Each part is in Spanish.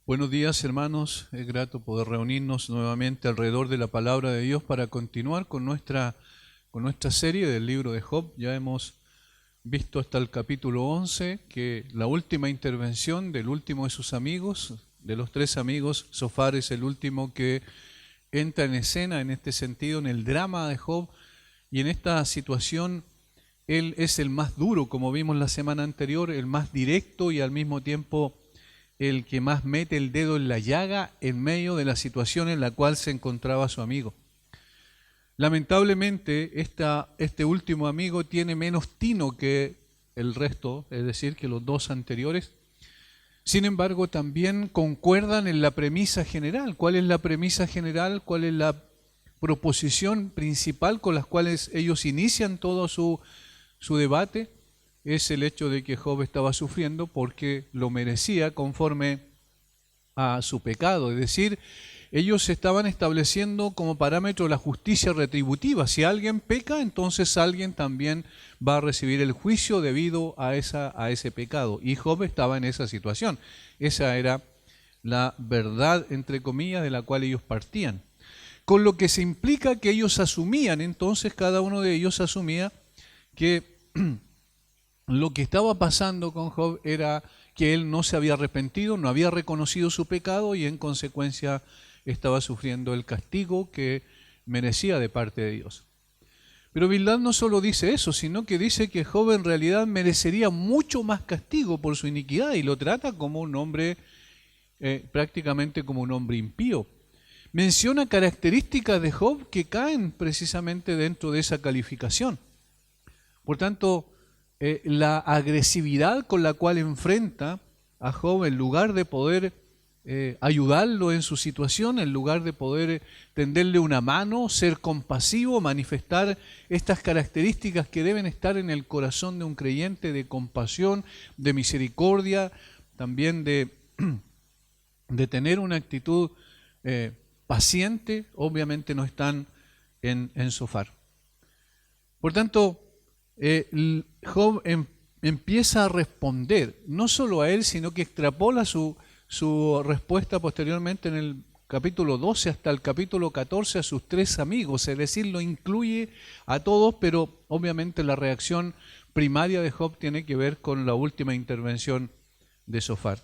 Buenos días, hermanos. Es grato poder reunirnos nuevamente alrededor de la palabra de Dios para continuar con nuestra serie del libro de Job. Ya hemos visto hasta el capítulo 11 que la última intervención del último de sus amigos, de los tres amigos, Zofar es el último que entra en escena en este sentido, en el drama de Job, y en esta situación él es el más duro, como vimos la semana anterior, el más directo y al mismo tiempo el que más mete el dedo en la llaga en medio de la situación en la cual se encontraba su amigo. Lamentablemente, este último amigo tiene menos tino que el resto, es decir, que los dos anteriores. Sin embargo, también concuerdan en la premisa general. ¿Cuál es la premisa general? ¿Cuál es la proposición principal con las cuales ellos inician todo su debate? Es el hecho de que Job estaba sufriendo porque lo merecía conforme a su pecado. Es decir, ellos estaban estableciendo como parámetro la justicia retributiva. Si alguien peca, entonces alguien también va a recibir el juicio debido a ese pecado. Y Job estaba en esa situación. Esa era la verdad, entre comillas, de la cual ellos partían. Con lo que se implica que ellos asumían, entonces cada uno de ellos asumía que lo que estaba pasando con Job era que él no se había arrepentido, no había reconocido su pecado y en consecuencia estaba sufriendo el castigo que merecía de parte de Dios. Pero Bildad no solo dice eso, sino que dice que Job en realidad merecería mucho más castigo por su iniquidad y lo trata como un hombre, prácticamente como un hombre impío. Menciona características de Job que caen precisamente dentro de esa calificación. Por tanto, la agresividad con la cual enfrenta a Job, en lugar de poder ayudarlo en su situación, en lugar de poder tenderle una mano, ser compasivo, manifestar estas características que deben estar en el corazón de un creyente, de compasión, de misericordia, también de tener una actitud paciente, obviamente no están en Zofar. Por tanto, Job empieza a responder, no solo a él, sino que extrapola su respuesta posteriormente en el capítulo 12 hasta el capítulo 14 a sus tres amigos, es decir, lo incluye a todos, pero obviamente la reacción primaria de Job tiene que ver con la última intervención de Zofar.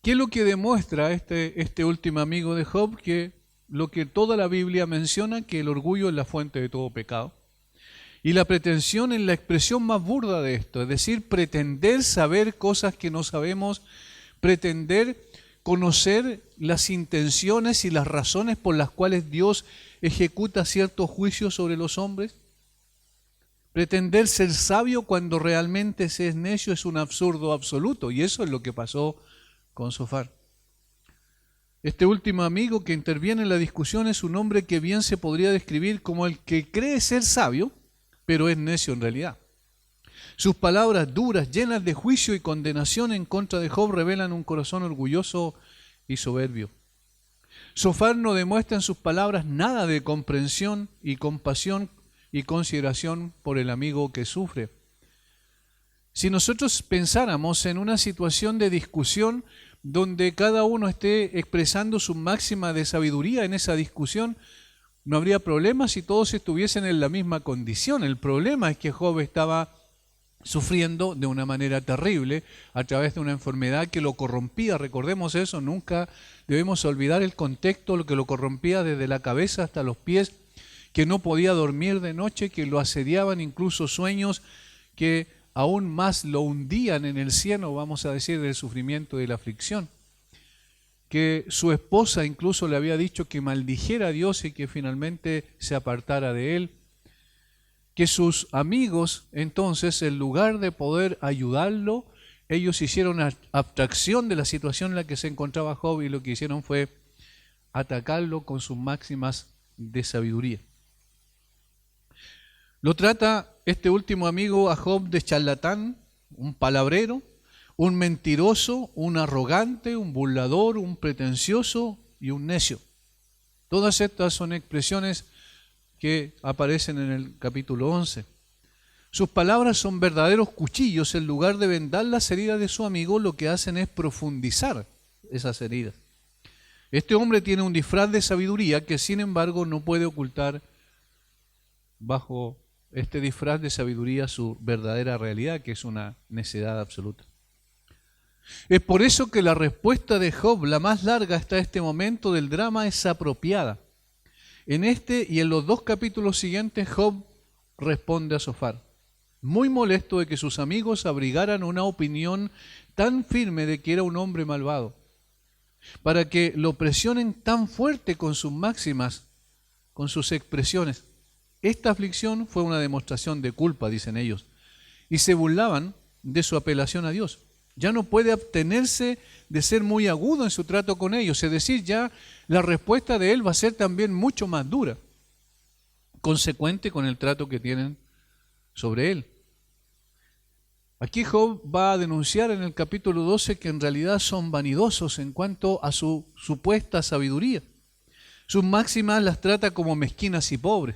¿Qué es lo que demuestra este último amigo de Job? Que lo que toda la Biblia menciona, que el orgullo es la fuente de todo pecado. Y la pretensión es la expresión más burda de esto, es decir, pretender saber cosas que no sabemos, pretender conocer las intenciones y las razones por las cuales Dios ejecuta ciertos juicios sobre los hombres. Pretender ser sabio cuando realmente se es necio es un absurdo absoluto, y eso es lo que pasó con Zofar. Este último amigo que interviene en la discusión es un hombre que bien se podría describir como el que cree ser sabio, pero es necio en realidad. Sus palabras duras, llenas de juicio y condenación en contra de Job, revelan un corazón orgulloso y soberbio. Zofar no demuestra en sus palabras nada de comprensión y compasión y consideración por el amigo que sufre. Si nosotros pensáramos en una situación de discusión donde cada uno esté expresando su máxima de sabiduría en esa discusión, no habría problema si todos estuviesen en la misma condición. El problema es que Job estaba sufriendo de una manera terrible a través de una enfermedad que lo corrompía. Recordemos eso, nunca debemos olvidar el contexto, lo que lo corrompía desde la cabeza hasta los pies, que no podía dormir de noche, que lo asediaban incluso sueños que aún más lo hundían en el cieno, vamos a decir, del sufrimiento y de la aflicción. Que su esposa incluso le había dicho que maldijera a Dios y que finalmente se apartara de él. Que sus amigos, entonces, en lugar de poder ayudarlo, ellos hicieron abstracción de la situación en la que se encontraba Job y lo que hicieron fue atacarlo con sus máximas de sabiduría. Lo trata este último amigo a Job de charlatán, un palabrero, un mentiroso, un arrogante, un burlador, un pretencioso y un necio. Todas estas son expresiones que aparecen en el capítulo 11. Sus palabras son verdaderos cuchillos. En lugar de vendar las heridas de su amigo, lo que hacen es profundizar esas heridas. Este hombre tiene un disfraz de sabiduría que sin embargo no puede ocultar bajo este disfraz de sabiduría su verdadera realidad, que es una necedad absoluta. Es por eso que la respuesta de Job, la más larga hasta este momento del drama, es apropiada. En este y en los 2 capítulos siguientes, Job responde a Zofar, muy molesto de que sus amigos abrigaran una opinión tan firme de que era un hombre malvado, para que lo presionen tan fuerte con sus máximas, con sus expresiones. Esta aflicción fue una demostración de culpa, dicen ellos, y se burlaban de su apelación a Dios. Ya no puede abstenerse de ser muy agudo en su trato con ellos, es decir, ya la respuesta de él va a ser también mucho más dura, consecuente con el trato que tienen sobre él. Aquí Job va a denunciar en el capítulo 12 que en realidad son vanidosos en cuanto a su supuesta sabiduría. Sus máximas las trata como mezquinas y pobres.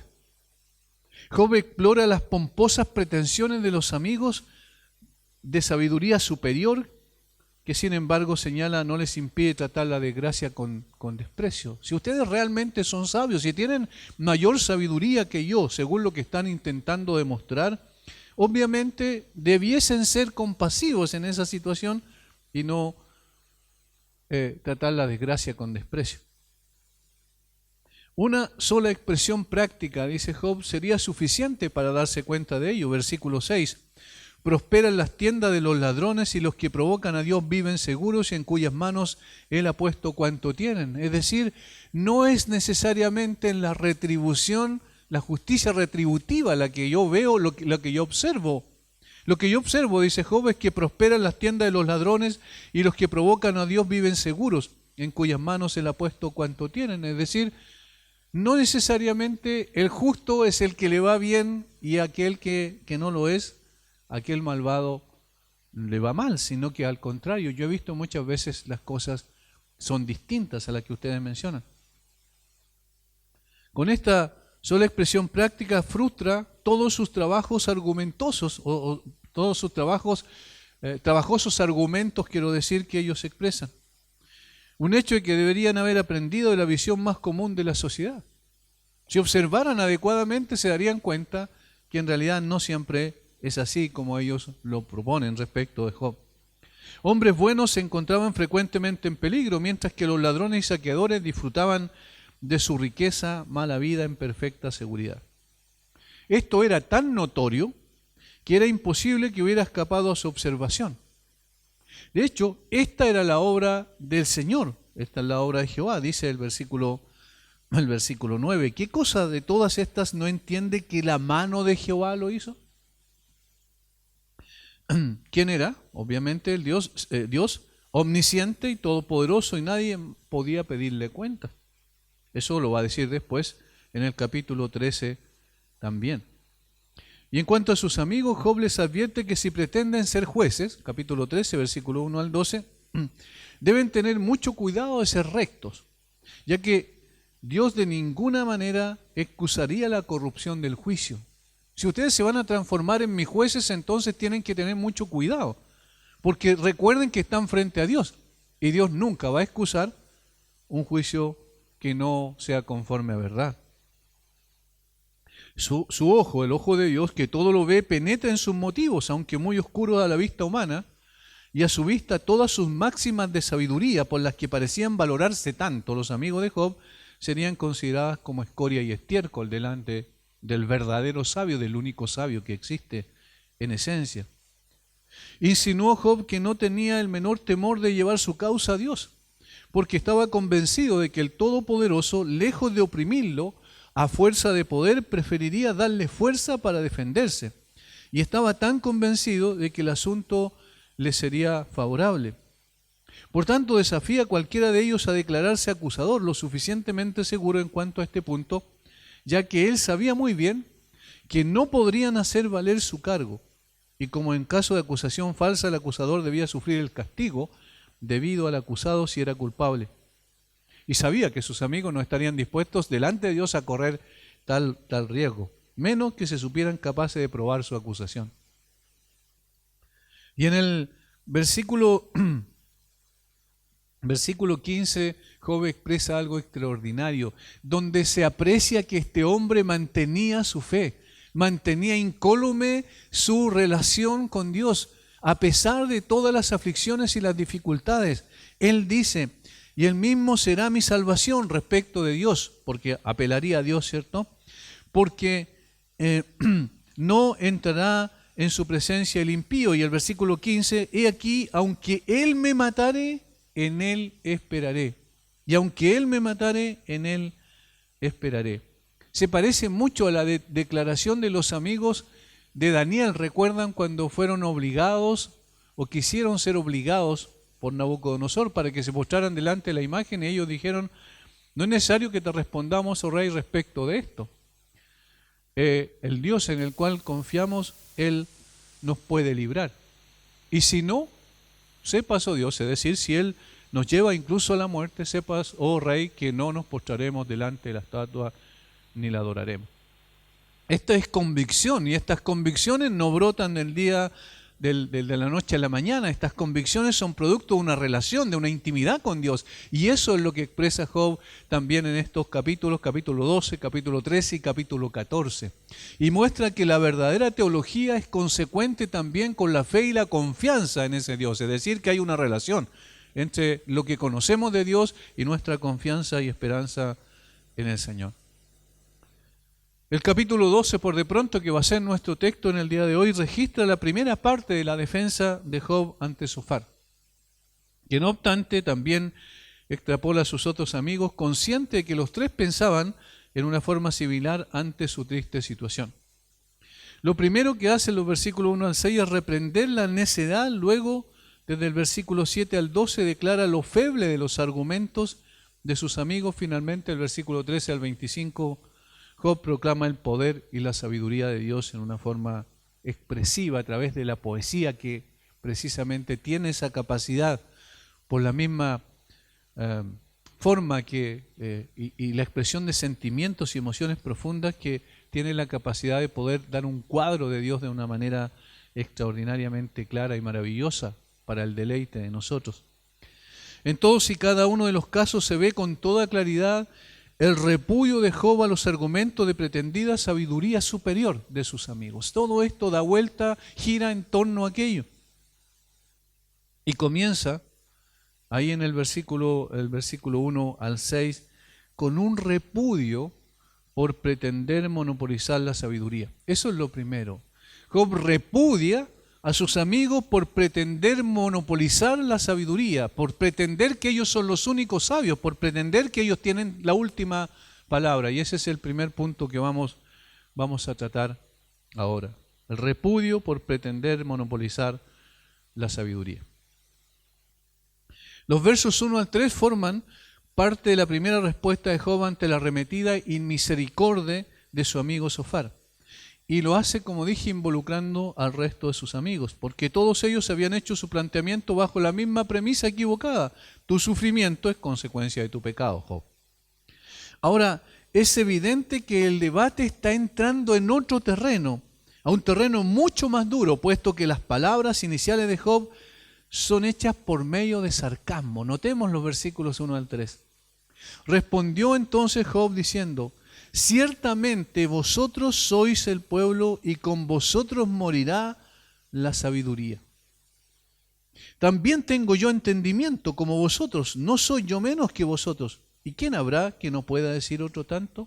Job explora las pomposas pretensiones de los amigos de sabiduría superior, que sin embargo señala no les impide tratar la desgracia con desprecio. Si ustedes realmente son sabios, si tienen mayor sabiduría que yo, según lo que están intentando demostrar, obviamente debiesen ser compasivos en esa situación y no tratar la desgracia con desprecio. Una sola expresión práctica, dice Job, sería suficiente para darse cuenta de ello. Versículo 6. Prosperan las tiendas de los ladrones y los que provocan a Dios viven seguros y en cuyas manos Él ha puesto cuanto tienen. Es decir, no es necesariamente en la retribución, la justicia retributiva la que yo veo, lo que yo observo. Lo que yo observo, dice Job, es que prosperan las tiendas de los ladrones y los que provocan a Dios viven seguros, en cuyas manos Él ha puesto cuanto tienen. Es decir, no necesariamente el justo es el que le va bien y aquel que no lo es, aquel malvado le va mal, sino que al contrario, yo he visto muchas veces las cosas son distintas a las que ustedes mencionan. Con esta sola expresión práctica frustra todos sus trabajos argumentosos o todos sus trabajosos argumentos, quiero decir, que ellos expresan. Un hecho que deberían haber aprendido de la visión más común de la sociedad. Si observaran adecuadamente se darían cuenta que en realidad no siempre es así como ellos lo proponen respecto de Job. Hombres buenos se encontraban frecuentemente en peligro, mientras que los ladrones y saqueadores disfrutaban de su riqueza, mala vida en perfecta seguridad. Esto era tan notorio que era imposible que hubiera escapado a su observación. De hecho, esta era la obra del Señor, esta es la obra de Jehová, dice el versículo 9. ¿Qué cosa de todas estas no entiende que la mano de Jehová lo hizo? ¿Quién era? Obviamente el Dios omnisciente y todopoderoso, y nadie podía pedirle cuenta. Eso lo va a decir después en el capítulo 13 también. Y en cuanto a sus amigos, Job les advierte que si pretenden ser jueces, capítulo 13, versículo 1 al 12, deben tener mucho cuidado de ser rectos, ya que Dios de ninguna manera excusaría la corrupción del juicio. Si ustedes se van a transformar en mis jueces, entonces tienen que tener mucho cuidado, porque recuerden que están frente a Dios, y Dios nunca va a excusar un juicio que no sea conforme a verdad. Su ojo, el ojo de Dios, que todo lo ve, penetra en sus motivos, aunque muy oscuros a la vista humana, y a su vista todas sus máximas de sabiduría, por las que parecían valorarse tanto los amigos de Job, serían consideradas como escoria y estiércol delante del verdadero sabio, del único sabio que existe en esencia. Insinuó Job que no tenía el menor temor de llevar su causa a Dios, porque estaba convencido de que el Todopoderoso, lejos de oprimirlo, a fuerza de poder, preferiría darle fuerza para defenderse. Y estaba tan convencido de que el asunto le sería favorable. Por tanto, desafía a cualquiera de ellos a declararse acusador, lo suficientemente seguro en cuanto a este punto, ya que él sabía muy bien que no podrían hacer valer su cargo. Y como en caso de acusación falsa, el acusador debía sufrir el castigo debido al acusado si era culpable. Y sabía que sus amigos no estarían dispuestos delante de Dios a correr tal riesgo, menos que se supieran capaces de probar su acusación. Y en el versículo Versículo 15, Job expresa algo extraordinario, donde se aprecia que este hombre mantenía su fe, mantenía incólume su relación con Dios, a pesar de todas las aflicciones y las dificultades. Él dice, y él mismo será mi salvación respecto de Dios, porque apelaría a Dios, ¿cierto? Porque no entrará en su presencia el impío. Y el versículo 15, he aquí, aunque él me matare, en él esperaré. Y aunque él me matare, en él esperaré. Se parece mucho a la declaración de los amigos de Daniel. ¿Recuerdan cuando fueron obligados o quisieron ser obligados por Nabucodonosor para que se postraran delante de la imagen? Y ellos dijeron, no es necesario que te respondamos, oh rey, respecto de esto. El Dios en el cual confiamos, Él nos puede librar. Y si no, sepas, oh Dios, es decir, si Él nos lleva incluso a la muerte, sepas, oh Rey, que no nos postraremos delante de la estatua ni la adoraremos. Esta es convicción, y estas convicciones no brotan del día, de la noche a la mañana. Estas convicciones son producto de una relación, de una intimidad con Dios. Y eso es lo que expresa Job también en estos capítulos, capítulo 12, capítulo 13 y capítulo 14. Y muestra que la verdadera teología es consecuente también con la fe y la confianza en ese Dios. Es decir, que hay una relación entre lo que conocemos de Dios y nuestra confianza y esperanza en el Señor. El capítulo 12, por de pronto, que va a ser nuestro texto en el día de hoy, registra la primera parte de la defensa de Job ante Sofar, que no obstante también extrapola a sus otros amigos, consciente de que los tres pensaban en una forma similar ante su triste situación. Lo primero que hace en los versículos 1 al 6 es reprender la necedad. Luego, desde el versículo 7 al 12, declara lo feble de los argumentos de sus amigos. Finalmente, el versículo 13 al 25, Job proclama el poder y la sabiduría de Dios en una forma expresiva a través de la poesía, que precisamente tiene esa capacidad por la misma forma que y la expresión de sentimientos y emociones profundas, que tiene la capacidad de poder dar un cuadro de Dios de una manera extraordinariamente clara y maravillosa para el deleite de nosotros. En todos y cada uno de los casos se ve con toda claridad el repudio de Job a los argumentos de pretendida sabiduría superior de sus amigos. Todo esto da vuelta, gira en torno a aquello. Y comienza ahí en el versículo 1 al 6 con un repudio por pretender monopolizar la sabiduría. Eso es lo primero. Job repudia a sus amigos por pretender monopolizar la sabiduría, por pretender que ellos son los únicos sabios, por pretender que ellos tienen la última palabra. Y ese es el primer punto que vamos a tratar ahora. El repudio por pretender monopolizar la sabiduría. Los versos 1 al 3 forman parte de la primera respuesta de Job ante la arremetida inmisericordia de su amigo Sofar. Y lo hace, como dije, involucrando al resto de sus amigos, porque todos ellos habían hecho su planteamiento bajo la misma premisa equivocada. Tu sufrimiento es consecuencia de tu pecado, Job. Ahora, es evidente que el debate está entrando en otro terreno, a un terreno mucho más duro, puesto que las palabras iniciales de Job son hechas por medio de sarcasmo. Notemos los versículos 1 al 3. Respondió entonces Job diciendo: ciertamente vosotros sois el pueblo y con vosotros morirá la sabiduría. También tengo yo entendimiento como vosotros, no soy yo menos que vosotros. ¿Y quién habrá que no pueda decir otro tanto?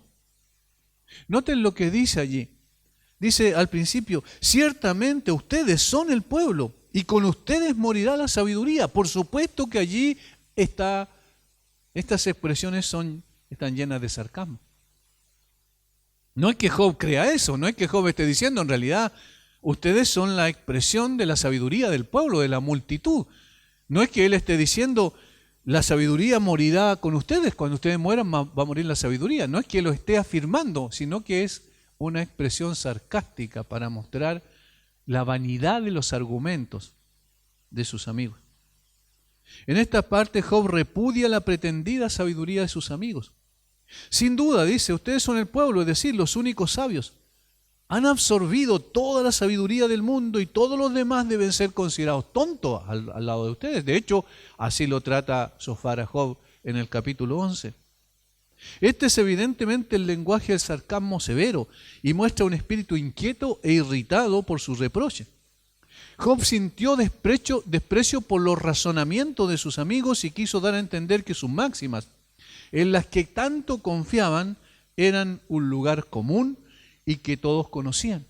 Noten lo que dice allí. Dice al principio: ciertamente ustedes son el pueblo y con ustedes morirá la sabiduría. Por supuesto que allí estas expresiones están llenas de sarcasmo. No es que Job crea eso, no es que Job esté diciendo, en realidad, ustedes son la expresión de la sabiduría del pueblo, de la multitud. No es que él esté diciendo, la sabiduría morirá con ustedes, cuando ustedes mueran va a morir la sabiduría. No es que lo esté afirmando, sino que es una expresión sarcástica para mostrar la vanidad de los argumentos de sus amigos. En esta parte Job repudia la pretendida sabiduría de sus amigos. Sin duda, dice, ustedes son el pueblo, es decir, los únicos sabios. Han absorbido toda la sabiduría del mundo y todos los demás deben ser considerados tontos al lado de ustedes. De hecho, así lo trata Sofar a Job en el capítulo 11. Este es evidentemente el lenguaje del sarcasmo severo y muestra un espíritu inquieto e irritado por sus reproches. Job sintió desprecio por los razonamientos de sus amigos y quiso dar a entender que sus máximas, en las que tanto confiaban, eran un lugar común y que todos conocían.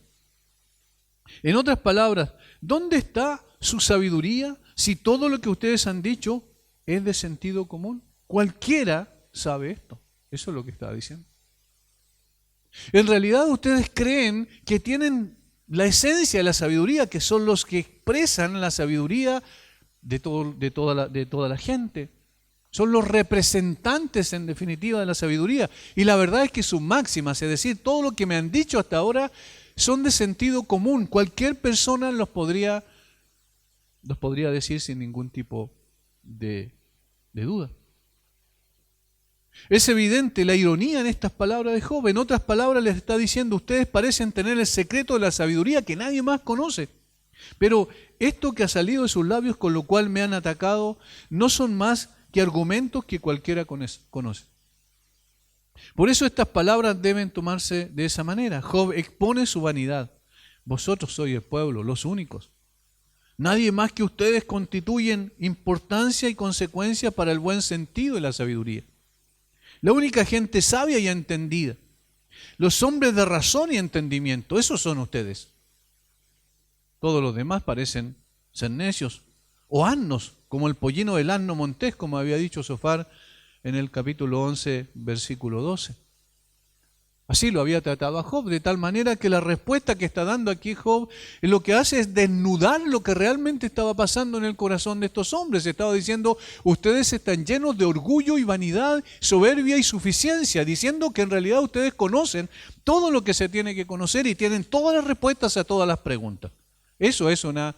En otras palabras, ¿dónde está su sabiduría si todo lo que ustedes han dicho es de sentido común? Cualquiera sabe esto. Eso es lo que estaba diciendo. En realidad ustedes creen que tienen la esencia de la sabiduría, que son los que expresan la sabiduría de toda la gente. Son los representantes, en definitiva, de la sabiduría. Y la verdad es que sus máximas, es decir, todo lo que me han dicho hasta ahora, son de sentido común. Cualquier persona los podría decir sin ningún tipo de duda. Es evidente la ironía en estas palabras de Job. En otras palabras les está diciendo, ustedes parecen tener el secreto de la sabiduría que nadie más conoce. Pero esto que ha salido de sus labios, con lo cual me han atacado, no son más que argumentos que cualquiera conoce. Por eso estas palabras deben tomarse de esa manera. Job expone su vanidad. Vosotros sois el pueblo, los únicos. Nadie más que ustedes constituyen importancia y consecuencia para el buen sentido de la sabiduría. La única gente sabia y entendida. Los hombres de razón y entendimiento, esos son ustedes. Todos los demás parecen ser necios o asnos, como el pollino del asno montés, como había dicho Sofar en el capítulo 11, versículo 12. Así lo había tratado a Job, de tal manera que la respuesta que está dando aquí Job lo que hace es desnudar lo que realmente estaba pasando en el corazón de estos hombres. Estaba diciendo, ustedes están llenos de orgullo y vanidad, soberbia y suficiencia, diciendo que en realidad ustedes conocen todo lo que se tiene que conocer y tienen todas las respuestas a todas las preguntas. Eso es una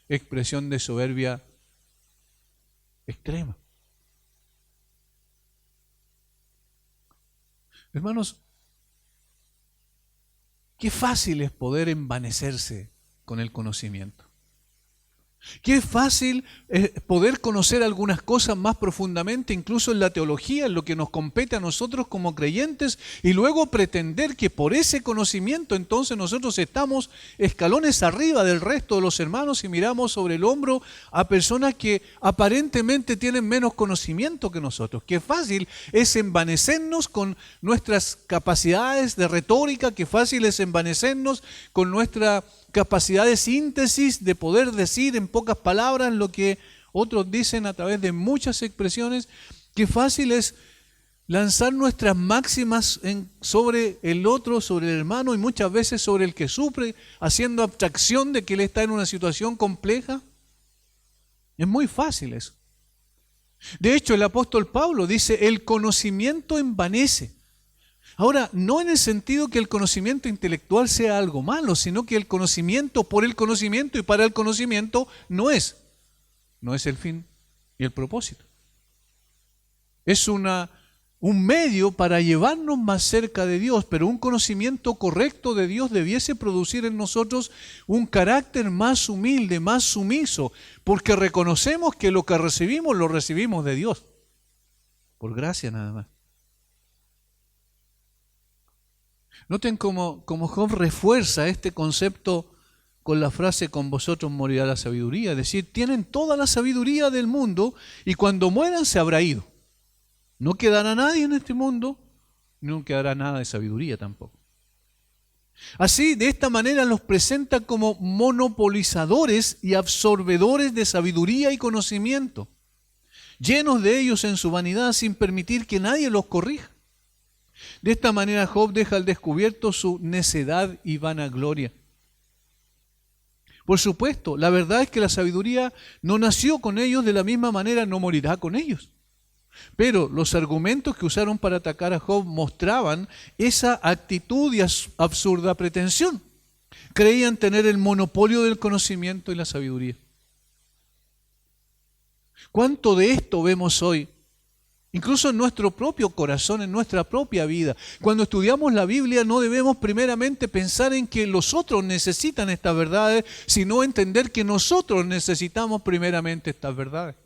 expresión de soberbia extrema. Hermanos, qué fácil es poder envanecerse con el conocimiento. Qué fácil es poder conocer algunas cosas más profundamente, incluso en la teología, en lo que nos compete a nosotros como creyentes, y luego pretender que por ese conocimiento entonces nosotros estamos escalones arriba del resto de los hermanos y miramos sobre el hombro a personas que aparentemente tienen menos conocimiento que nosotros. Qué fácil es envanecernos con nuestras capacidades de retórica, qué fácil es envanecernos con nuestra capacidad de síntesis, de poder decir en pocas palabras lo que otros dicen a través de muchas expresiones. Qué fácil es lanzar nuestras máximas sobre el otro, sobre el hermano y muchas veces sobre el que sufre, haciendo abstracción de que él está en una situación compleja. Es muy fácil eso. De hecho, el apóstol Pablo dice, el conocimiento envanece. Ahora, no en el sentido que el conocimiento intelectual sea algo malo, sino que el conocimiento por el conocimiento y para el conocimiento no es el fin y el propósito. Es un medio para llevarnos más cerca de Dios, pero un conocimiento correcto de Dios debiese producir en nosotros un carácter más humilde, más sumiso, porque reconocemos que lo que recibimos, lo recibimos de Dios, por gracia nada más. Noten cómo Job refuerza este concepto con la frase, con vosotros morirá la sabiduría. Es decir, tienen toda la sabiduría del mundo y cuando mueran se habrá ido. No quedará nadie en este mundo, no quedará nada de sabiduría tampoco. Así, de esta manera los presenta como monopolizadores y absorbedores de sabiduría y conocimiento, llenos de ellos en su vanidad sin permitir que nadie los corrija. De esta manera Job deja al descubierto su necedad y vanagloria. Por supuesto, la verdad es que la sabiduría no nació con ellos, de la misma manera no morirá con ellos. Pero los argumentos que usaron para atacar a Job mostraban esa actitud y absurda pretensión. Creían tener el monopolio del conocimiento y la sabiduría. ¿Cuánto de esto vemos hoy Incluso en nuestro propio corazón, en nuestra propia vida. Cuando estudiamos la Biblia no debemos primeramente pensar en que los otros necesitan estas verdades, sino entender que nosotros necesitamos primeramente estas verdades.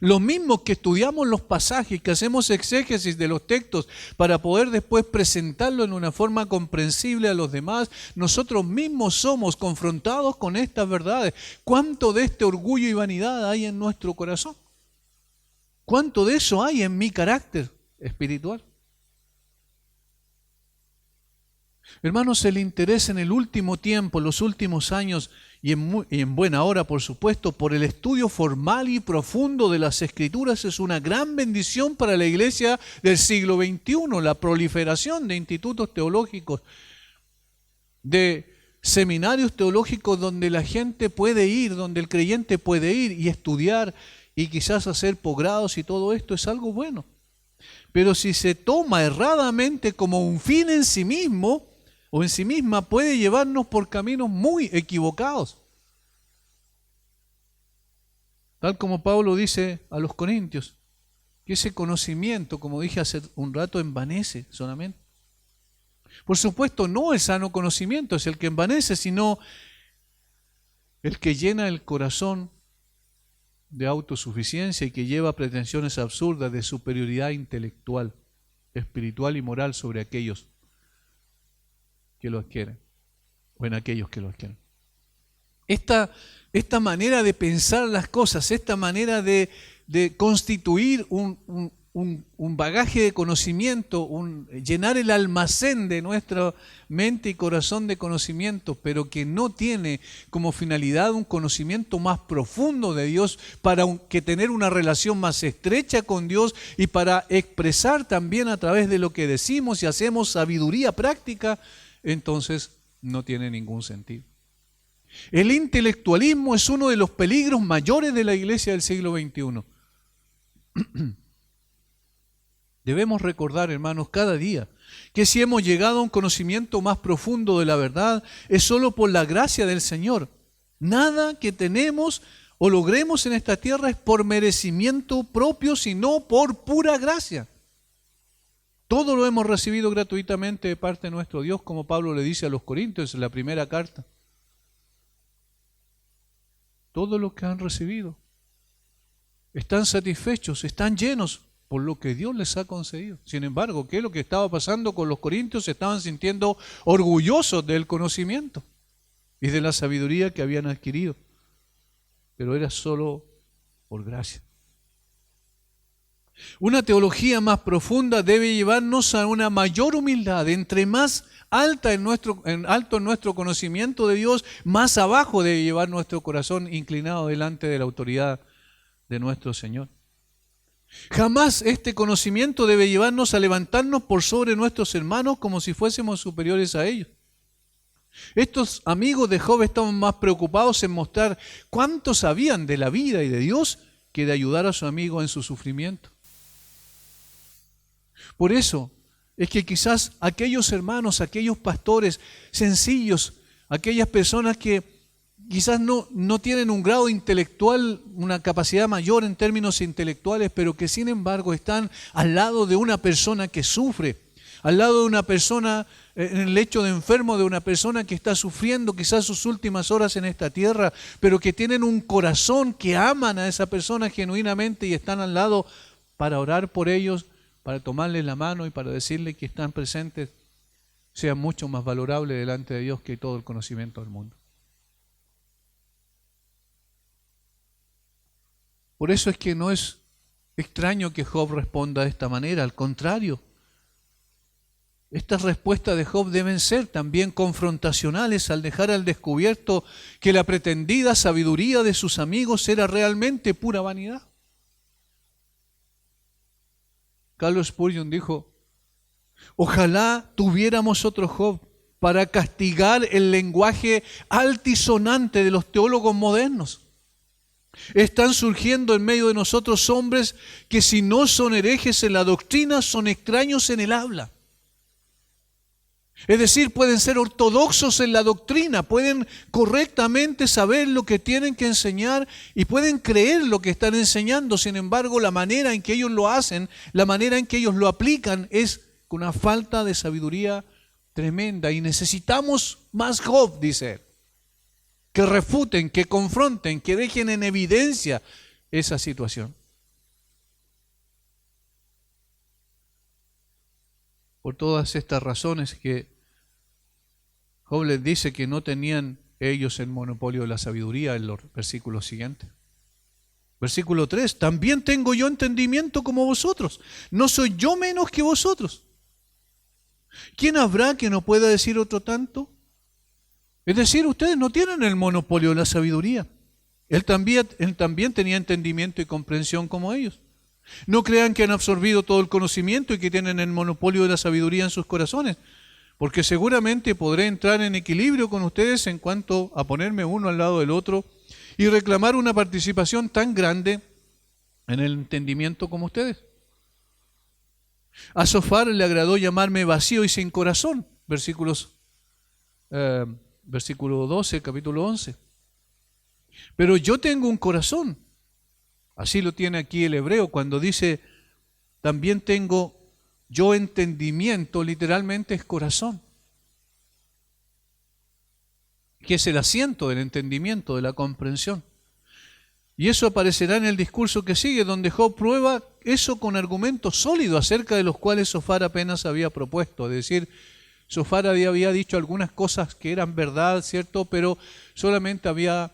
Los mismos que estudiamos los pasajes, que hacemos exégesis de los textos para poder después presentarlo en una forma comprensible a los demás, nosotros mismos somos confrontados con estas verdades. ¿Cuánto de este orgullo y vanidad hay en nuestro corazón? ¿Cuánto de eso hay en mi carácter espiritual? Hermanos, el interés en el último tiempo, en los últimos años y en buena hora, por supuesto, por el estudio formal y profundo de las Escrituras es una gran bendición para la iglesia del siglo XXI. La proliferación de institutos teológicos, de seminarios teológicos donde la gente puede ir, donde el creyente puede ir y estudiar y quizás hacer posgrados y todo esto es algo bueno. Pero si se toma erradamente como un fin en sí mismo o en sí misma, puede llevarnos por caminos muy equivocados. Tal como Pablo dice a los corintios, que ese conocimiento, como dije hace un rato, envanece solamente. Por supuesto, no el sano conocimiento es el que envanece, sino el que llena el corazón de autosuficiencia y que lleva a pretensiones absurdas de superioridad intelectual, espiritual y moral sobre aquellos que lo adquieren, o en aquellos que lo adquieren. Esta manera de pensar las cosas, esta manera de constituir un bagaje de conocimiento, llenar el almacén de nuestra mente y corazón de conocimiento, pero que no tiene como finalidad un conocimiento más profundo de Dios para que tener una relación más estrecha con Dios y para expresar también a través de lo que decimos y hacemos sabiduría práctica, entonces no tiene ningún sentido. El intelectualismo es uno de los peligros mayores de la iglesia del siglo XXI. Debemos recordar, hermanos, cada día que si hemos llegado a un conocimiento más profundo de la verdad es solo por la gracia del Señor. Nada que tenemos o logremos en esta tierra es por merecimiento propio, sino por pura gracia. Todo lo hemos recibido gratuitamente de parte de nuestro Dios, como Pablo le dice a los Corintios en la primera carta. Todo lo que han recibido están satisfechos, están llenos por lo que Dios les ha concedido. Sin embargo, ¿qué es lo que estaba pasando con los corintios? Se estaban sintiendo orgullosos del conocimiento y de la sabiduría que habían adquirido, pero era solo por gracia. Una teología más profunda debe llevarnos a una mayor humildad. Entre más alto en nuestro conocimiento de Dios, más abajo debe llevar nuestro corazón inclinado delante de la autoridad de nuestro Señor. Jamás este conocimiento debe llevarnos a levantarnos por sobre nuestros hermanos como si fuésemos superiores a ellos. Estos amigos de Job estaban más preocupados en mostrar cuánto sabían de la vida y de Dios que de ayudar a su amigo en su sufrimiento. Por eso es que quizás aquellos hermanos, aquellos pastores sencillos, aquellas personas que quizás no tienen un grado intelectual, una capacidad mayor en términos intelectuales, pero que sin embargo están al lado de una persona que sufre, al lado de una persona, en el lecho de enfermo de una persona que está sufriendo quizás sus últimas horas en esta tierra, pero que tienen un corazón que aman a esa persona genuinamente y están al lado para orar por ellos, para tomarles la mano y para decirles que están presentes, sea mucho más valorable delante de Dios que todo el conocimiento del mundo. Por eso es que no es extraño que Job responda de esta manera, al contrario. Estas respuestas de Job deben ser también confrontacionales al dejar al descubierto que la pretendida sabiduría de sus amigos era realmente pura vanidad. Carlos Spurgeon dijo: ojalá tuviéramos otro Job para castigar el lenguaje altisonante de los teólogos modernos. Están surgiendo en medio de nosotros hombres que si no son herejes en la doctrina, son extraños en el habla. Es decir, pueden ser ortodoxos en la doctrina, pueden correctamente saber lo que tienen que enseñar y pueden creer lo que están enseñando. Sin embargo, la manera en que ellos lo hacen, la manera en que ellos lo aplican es con una falta de sabiduría tremenda. Y necesitamos más Job, dice él, que refuten, que confronten, que dejen en evidencia esa situación. Por todas estas razones que Job les dice que no tenían ellos el monopolio de la sabiduría en los versículos siguientes. Versículo 3, también tengo yo entendimiento como vosotros, no soy yo menos que vosotros. ¿Quién habrá que no pueda decir otro tanto? Es decir, ustedes no tienen el monopolio de la sabiduría. Él también tenía entendimiento y comprensión como ellos. No crean que han absorbido todo el conocimiento y que tienen el monopolio de la sabiduría en sus corazones, porque seguramente podré entrar en equilibrio con ustedes en cuanto a ponerme uno al lado del otro y reclamar una participación tan grande en el entendimiento como ustedes. A Sofar le agradó llamarme vacío y sin corazón, versículo 12, capítulo 11. Pero yo tengo un corazón. Así lo tiene aquí el hebreo cuando dice, también tengo yo entendimiento, literalmente es corazón, que es el asiento del entendimiento, de la comprensión. Y eso aparecerá en el discurso que sigue, donde Job prueba eso con argumentos sólidos acerca de los cuales Sofar apenas había propuesto. Es decir, Sofar había dicho algunas cosas que eran verdad, ¿cierto? Pero solamente había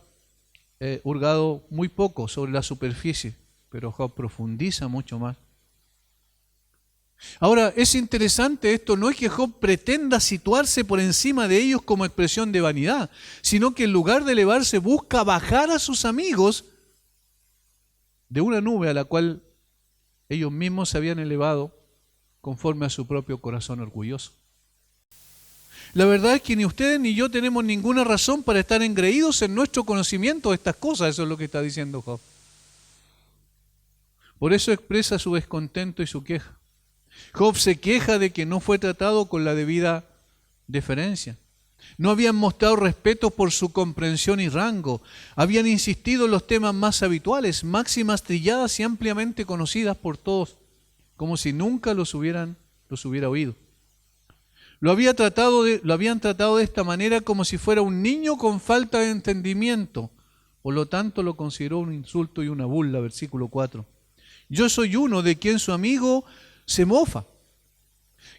hurgado muy poco sobre la superficie, pero Job profundiza mucho más. Ahora, es interesante esto, no es que Job pretenda situarse por encima de ellos como expresión de vanidad, sino que en lugar de elevarse busca bajar a sus amigos de una nube a la cual ellos mismos se habían elevado conforme a su propio corazón orgulloso. La verdad es que ni ustedes ni yo tenemos ninguna razón para estar engreídos en nuestro conocimiento de estas cosas. Eso es lo que está diciendo Job. Por eso expresa su descontento y su queja. Job se queja de que no fue tratado con la debida deferencia. No habían mostrado respeto por su comprensión y rango. Habían insistido en los temas más habituales, máximas trilladas y ampliamente conocidas por todos, como si nunca los hubiera oído. Lo habían tratado de esta manera como si fuera un niño con falta de entendimiento. Por lo tanto, lo consideró un insulto y una burla, versículo 4. Yo soy uno de quien su amigo se mofa,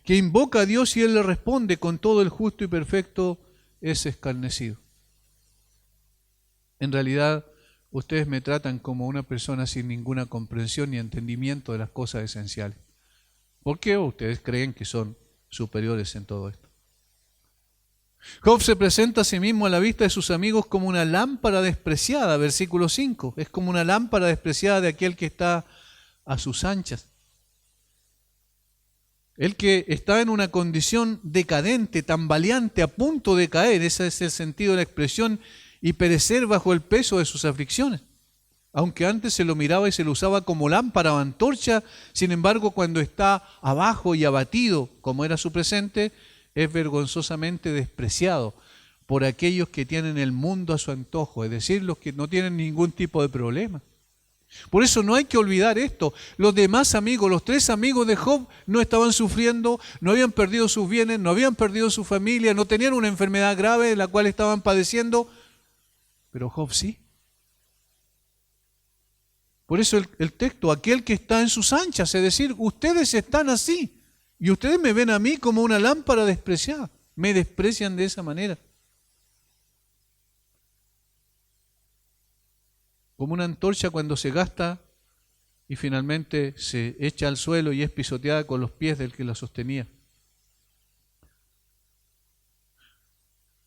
que invoca a Dios y Él le responde, con todo el justo y perfecto es escarnecido. En realidad, ustedes me tratan como una persona sin ninguna comprensión ni entendimiento de las cosas esenciales. ¿Por qué ustedes creen que son superiores en todo esto? Job se presenta a sí mismo a la vista de sus amigos como una lámpara despreciada, versículo 5. Es como una lámpara despreciada de aquel que está a sus anchas. El que está en una condición decadente, tambaleante, a punto de caer, ese es el sentido de la expresión, y perecer bajo el peso de sus aflicciones. Aunque antes se lo miraba y se lo usaba como lámpara o antorcha, sin embargo, cuando está abajo y abatido, como era su presente, es vergonzosamente despreciado por aquellos que tienen el mundo a su antojo, es decir, los que no tienen ningún tipo de problema. Por eso no hay que olvidar esto. Los demás amigos, los 3 amigos de Job, no estaban sufriendo, no habían perdido sus bienes, no habían perdido su familia, no tenían una enfermedad grave de la cual estaban padeciendo, pero Job sí. Por eso el texto, aquel que está en sus anchas, es decir, ustedes están así y ustedes me ven a mí como una lámpara despreciada, me desprecian de esa manera. Como una antorcha cuando se gasta y finalmente se echa al suelo y es pisoteada con los pies del que la sostenía.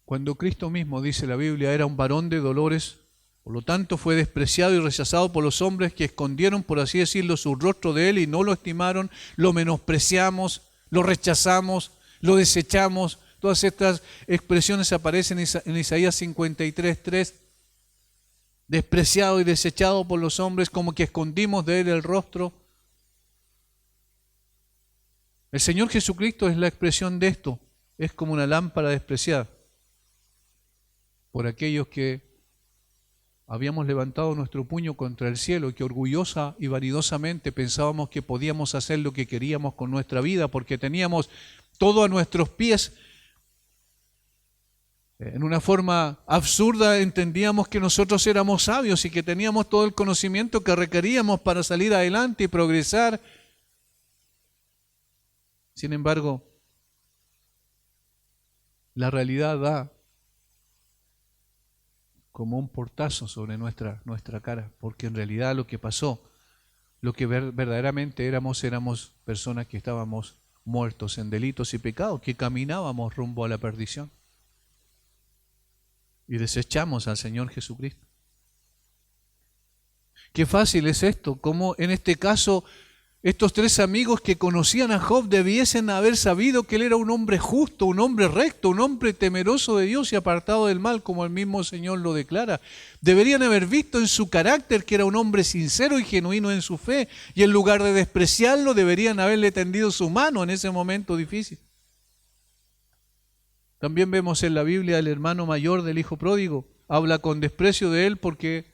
Cuando Cristo mismo, dice la Biblia, era un varón de dolores, por lo tanto fue despreciado y rechazado por los hombres que escondieron, por así decirlo, su rostro de él y no lo estimaron, lo menospreciamos, lo rechazamos, lo desechamos. Todas estas expresiones aparecen en Isaías 53:3. Despreciado y desechado por los hombres, como que escondimos de él el rostro. El Señor Jesucristo es la expresión de esto. es como una lámpara despreciada por aquellos que habíamos levantado nuestro puño contra el cielo y que orgullosa y vanidosamente pensábamos que podíamos hacer lo que queríamos con nuestra vida porque teníamos todo a nuestros pies. En una forma absurda entendíamos que nosotros éramos sabios y que teníamos todo el conocimiento que requeríamos para salir adelante y progresar. Sin embargo, la realidad da como un portazo sobre nuestra cara, porque en realidad lo que pasó, lo que verdaderamente éramos personas que estábamos muertos en delitos y pecados, que caminábamos rumbo a la perdición. Y desechamos al Señor Jesucristo. Qué fácil es esto, como en este caso estos tres amigos que conocían a Job debiesen haber sabido que él era un hombre justo, un hombre recto, un hombre temeroso de Dios y apartado del mal, como el mismo Señor lo declara. Deberían haber visto en su carácter que era un hombre sincero y genuino en su fe, y en lugar de despreciarlo deberían haberle tendido su mano en ese momento difícil. También vemos en la Biblia el hermano mayor del hijo pródigo, habla con desprecio de él porque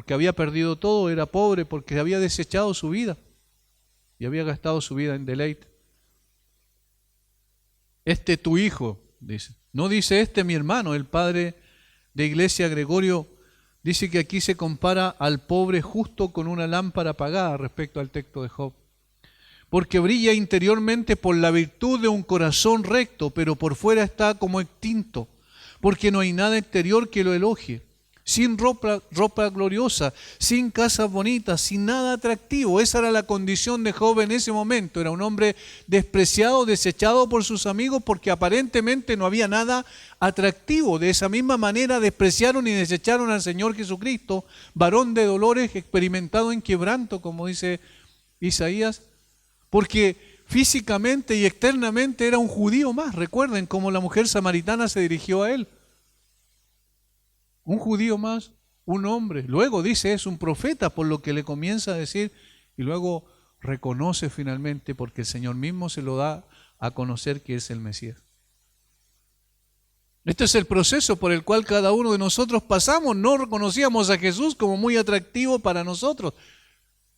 había perdido todo, era pobre, porque había desechado su vida y había gastado su vida en deleite. Este tu hijo, dice. No dice este mi hermano, el padre de iglesia Gregorio, dice que aquí se compara al pobre justo con una lámpara apagada respecto al texto de Job. Porque brilla interiormente por la virtud de un corazón recto, pero por fuera está como extinto, porque no hay nada exterior que lo elogie. Sin ropa gloriosa, sin casas bonitas, sin nada atractivo. Esa era la condición de Job en ese momento. Era un hombre despreciado, desechado por sus amigos porque aparentemente no había nada atractivo. De esa misma manera despreciaron y desecharon al Señor Jesucristo, varón de dolores, experimentado en quebranto, como dice Isaías, porque físicamente y externamente era un judío más. Recuerden cómo la mujer samaritana se dirigió a él. Un judío más, un hombre. Luego dice es un profeta por lo que le comienza a decir y luego reconoce finalmente porque el Señor mismo se lo da a conocer que es el Mesías. Este es el proceso por el cual cada uno de nosotros pasamos. No reconocíamos a Jesús como muy atractivo para nosotros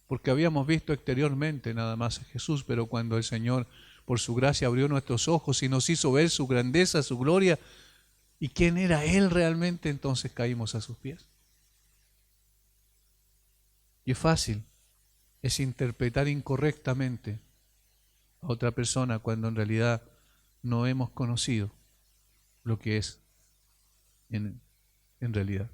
porque habíamos visto exteriormente nada más a Jesús, pero cuando el Señor por su gracia abrió nuestros ojos y nos hizo ver su grandeza, su gloria, ¿y quién era Él realmente? Entonces caímos a sus pies. Y es fácil, es interpretar incorrectamente a otra persona cuando en realidad no hemos conocido lo que es en realidad.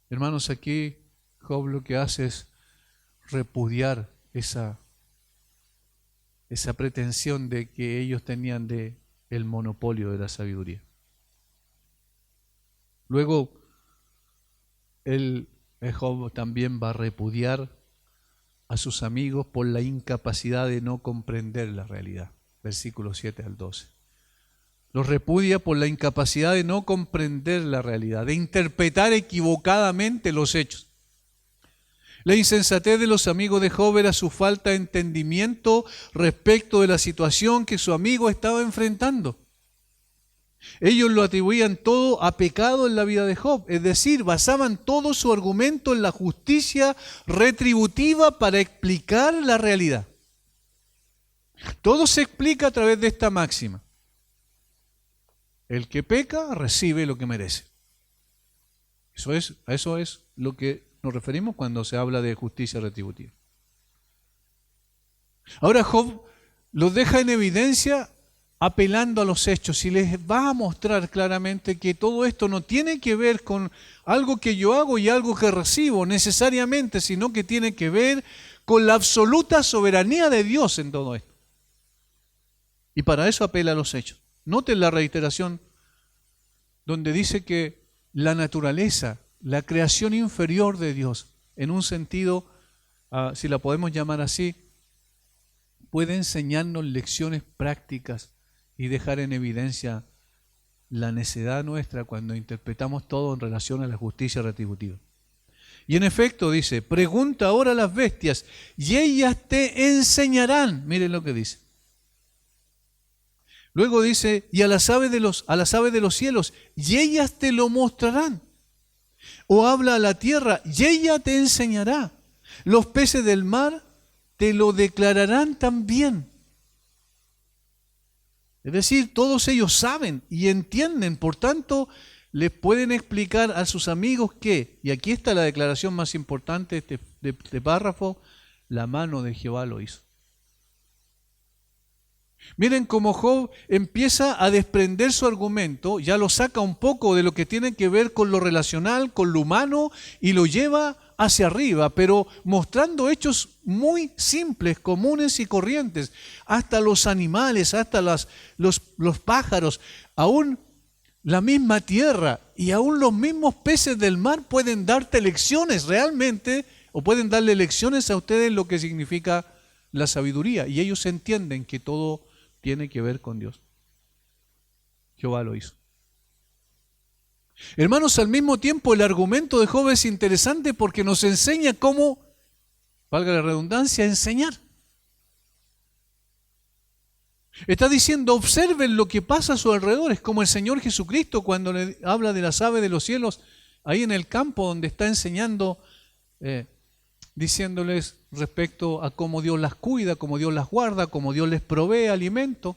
Hermanos, aquí Job lo que hace es repudiar esa pretensión de que ellos tenían de el monopolio de la sabiduría. Luego, Job también va a repudiar a sus amigos por la incapacidad de no comprender la realidad. Versículos 7 al 12. Los repudia por la incapacidad de no comprender la realidad, de interpretar equivocadamente los hechos. La insensatez de los amigos de Job era su falta de entendimiento respecto de la situación que su amigo estaba enfrentando. Ellos lo atribuían todo a pecado en la vida de Job, es decir, basaban todo su argumento en la justicia retributiva para explicar la realidad. Todo se explica a través de esta máxima. El que peca recibe lo que merece. A eso es lo que nos referimos cuando se habla de justicia retributiva. Ahora Job los deja en evidencia apelando a los hechos y les va a mostrar claramente que todo esto no tiene que ver con algo que yo hago y algo que recibo necesariamente, sino que tiene que ver con la absoluta soberanía de Dios en todo esto. Y para eso apela a los hechos. Noten la reiteración donde dice que la naturaleza, la creación inferior de Dios, en un sentido, si la podemos llamar así, puede enseñarnos lecciones prácticas y dejar en evidencia la necedad nuestra cuando interpretamos todo en relación a la justicia retributiva. Y en efecto dice, pregunta ahora a las bestias y ellas te enseñarán. Miren lo que dice. Luego dice, y a las aves de los cielos, y ellas te lo mostrarán. O habla a la tierra, y ella te enseñará. Los peces del mar te lo declararán también. Es decir, todos ellos saben y entienden, por tanto, les pueden explicar a sus amigos que, y aquí está la declaración más importante de este párrafo, la mano de Jehová lo hizo. Miren cómo Job empieza a desprender su argumento, ya lo saca un poco de lo que tiene que ver con lo relacional, con lo humano, y lo lleva hacia arriba, pero mostrando hechos muy simples, comunes y corrientes. Hasta los animales, hasta los pájaros, aún la misma tierra y aún los mismos peces del mar pueden darte lecciones realmente, o pueden darle lecciones a ustedes lo que significa la sabiduría. Y ellos entienden que todo tiene que ver con Dios. Jehová lo hizo. Hermanos, al mismo tiempo el argumento de Job es interesante porque nos enseña cómo, valga la redundancia, enseñar. Está diciendo, observen lo que pasa a su alrededor. Es como el Señor Jesucristo cuando le habla de las aves de los cielos, ahí en el campo donde está enseñando, diciéndoles respecto a cómo Dios las cuida, cómo Dios las guarda, cómo Dios les provee alimento.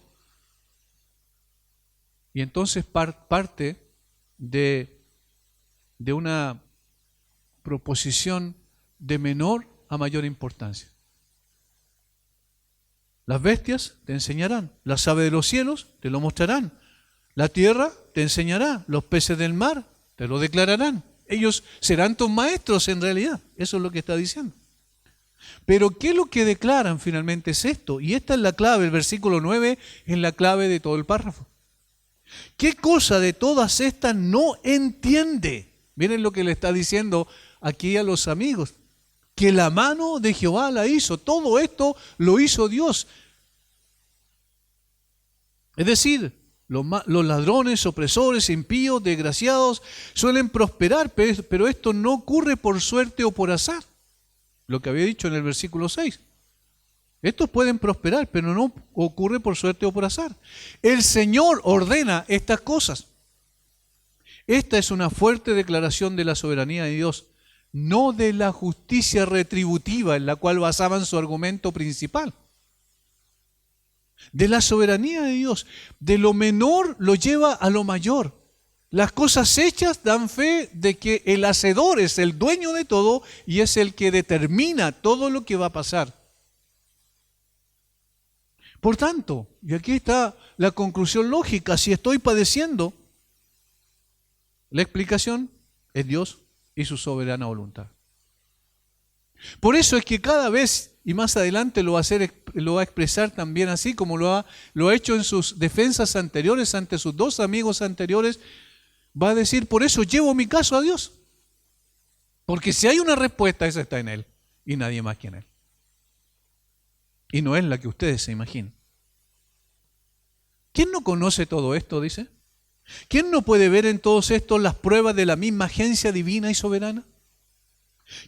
Y entonces parte de una proposición de menor a mayor importancia. Las bestias te enseñarán, las aves de los cielos te lo mostrarán, la tierra te enseñará, los peces del mar te lo declararán. Ellos serán tus maestros en realidad, eso es lo que está diciendo. Pero ¿qué es lo que declaran finalmente? Es esto, y esta es la clave, el versículo 9 es la clave de todo el párrafo. ¿Qué cosa de todas estas no entiende? Miren lo que le está diciendo aquí a los amigos. Que la mano de Jehová la hizo. Todo esto lo hizo Dios. Es decir, los ladrones, opresores, impíos, desgraciados suelen prosperar, pero esto no ocurre por suerte o por azar. Lo que había dicho en el versículo 6. Estos pueden prosperar, pero no ocurre por suerte o por azar. El Señor ordena estas cosas. Esta es una fuerte declaración de la soberanía de Dios, no de la justicia retributiva en la cual basaban su argumento principal. De la soberanía de Dios, de lo menor lo lleva a lo mayor. Las cosas hechas dan fe de que el hacedor es el dueño de todo y es el que determina todo lo que va a pasar. Por tanto, y aquí está la conclusión lógica, si estoy padeciendo, la explicación es Dios y su soberana voluntad. Por eso es que cada vez, y más adelante lo va a expresar también así, como lo ha hecho en sus defensas anteriores ante sus dos amigos anteriores, va a decir, por eso llevo mi caso a Dios. Porque si hay una respuesta, esa está en Él, y nadie más que en Él. Y no es la que ustedes se imaginan. ¿Quién no conoce todo esto, dice? ¿Quién no puede ver en todos estos las pruebas de la misma agencia divina y soberana?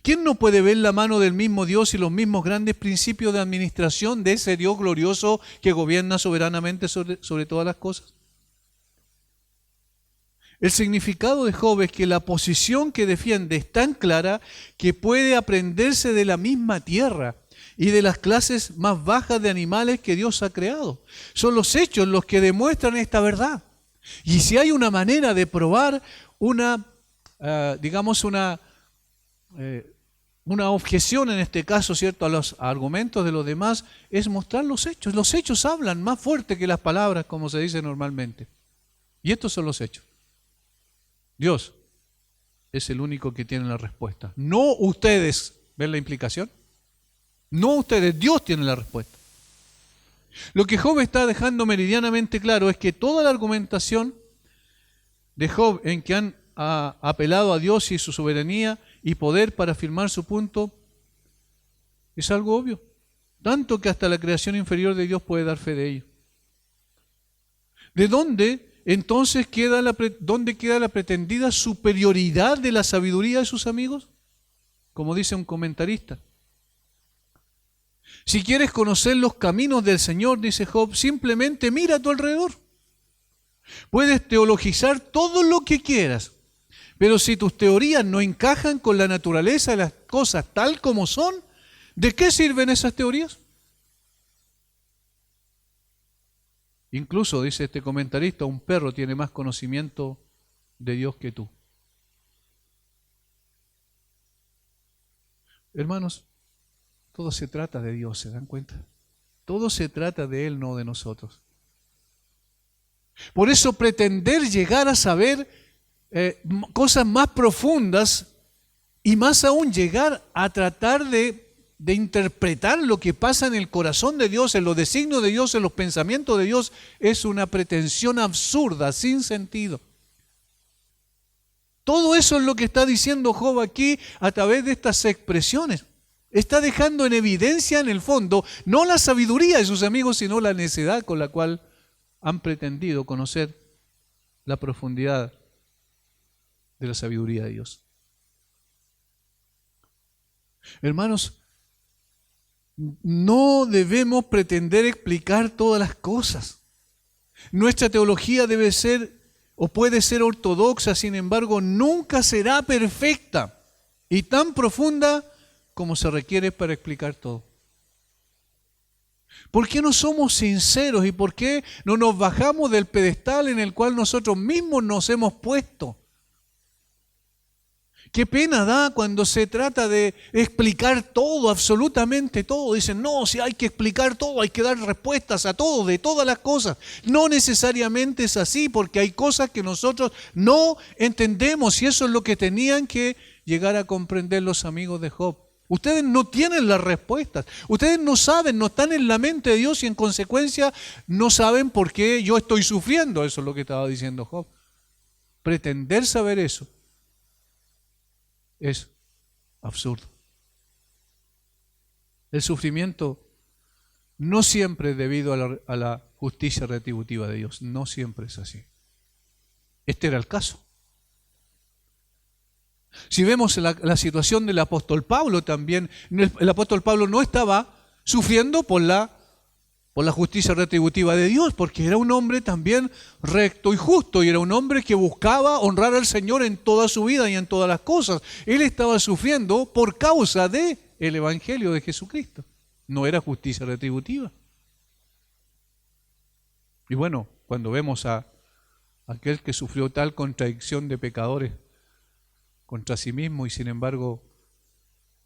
¿Quién no puede ver la mano del mismo Dios y los mismos grandes principios de administración de ese Dios glorioso que gobierna soberanamente sobre todas las cosas? El significado de Job es que la posición que defiende es tan clara que puede aprenderse de la misma tierra y de las clases más bajas de animales que Dios ha creado. Son los hechos los que demuestran esta verdad. Y si hay una manera de probar una objeción en este caso, ¿cierto?, a los argumentos de los demás, es mostrar los hechos. Los hechos hablan más fuerte que las palabras, como se dice normalmente. Y estos son los hechos. Dios es el único que tiene la respuesta. No ustedes. ¿Ven la implicación? No ustedes, Dios tiene la respuesta. Lo que Job está dejando meridianamente claro es que toda la argumentación de Job en que han apelado a Dios y su soberanía y poder para afirmar su punto es algo obvio. Tanto que hasta la creación inferior de Dios puede dar fe de ello. ¿De dónde entonces queda la pretendida superioridad de la sabiduría de sus amigos? Como dice un comentarista, Si quieres conocer los caminos del Señor, dice Job, simplemente mira a tu alrededor. Puedes teologizar todo lo que quieras, pero si tus teorías no encajan con la naturaleza de las cosas tal como son, ¿de qué sirven esas teorías? Incluso, dice este comentarista, un perro tiene más conocimiento de Dios que tú. Hermanos, todo se trata de Dios, ¿se dan cuenta? Todo se trata de Él, no de nosotros. Por eso pretender llegar a saber cosas más profundas y más aún llegar a tratar de interpretar lo que pasa en el corazón de Dios, en los designios de Dios, en los pensamientos de Dios, es una pretensión absurda, sin sentido. Todo eso es lo que está diciendo Job aquí a través de estas expresiones. Está dejando en evidencia en el fondo no la sabiduría de sus amigos, sino la necedad con la cual han pretendido conocer la profundidad de la sabiduría de Dios. Hermanos, no debemos pretender explicar todas las cosas. Nuestra teología debe ser o puede ser ortodoxa, sin embargo, nunca será perfecta y tan profunda como se requiere para explicar todo. ¿Por qué no somos sinceros y por qué no nos bajamos del pedestal en el cual nosotros mismos nos hemos puesto? Qué pena da cuando se trata de explicar todo, absolutamente todo. Dicen, no, si hay que explicar todo, hay que dar respuestas a todo, de todas las cosas. No necesariamente es así, porque hay cosas que nosotros no entendemos y eso es lo que tenían que llegar a comprender los amigos de Job. Ustedes no tienen las respuestas, ustedes no saben, no están en la mente de Dios y en consecuencia no saben por qué yo estoy sufriendo. Eso es lo que estaba diciendo Job. Pretender saber eso es absurdo. El sufrimiento no siempre es debido a la justicia retributiva de Dios, no siempre es así. Este era el caso. Si vemos la situación del apóstol Pablo también, el apóstol Pablo no estaba sufriendo por la justicia retributiva de Dios, porque era un hombre también recto y justo, y era un hombre que buscaba honrar al Señor en toda su vida y en todas las cosas. Él estaba sufriendo por causa del Evangelio de Jesucristo. No era justicia retributiva. Y bueno, cuando vemos a aquel que sufrió tal contradicción de pecadores contra sí mismo y sin embargo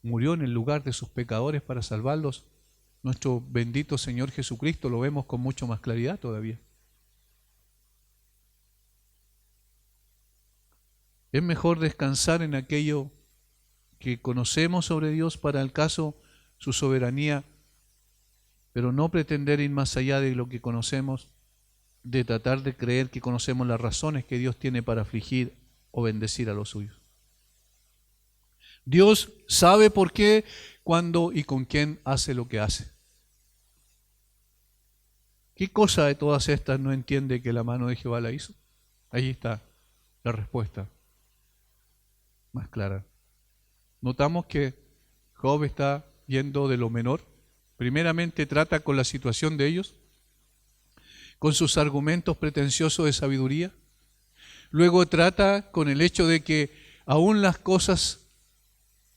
murió en el lugar de sus pecadores para salvarlos, nuestro bendito Señor Jesucristo, lo vemos con mucho más claridad todavía. Es mejor descansar en aquello que conocemos sobre Dios para el caso, su soberanía, pero no pretender ir más allá de lo que conocemos, de tratar de creer que conocemos las razones que Dios tiene para afligir o bendecir a los suyos. Dios sabe por qué, cuándo y con quién hace lo que hace. ¿Qué cosa de todas estas no entiende que la mano de Jehová la hizo? Ahí está la respuesta más clara. Notamos que Job está yendo de lo menor. Primeramente trata con la situación de ellos, con sus argumentos pretenciosos de sabiduría. Luego trata con el hecho de que aún las cosas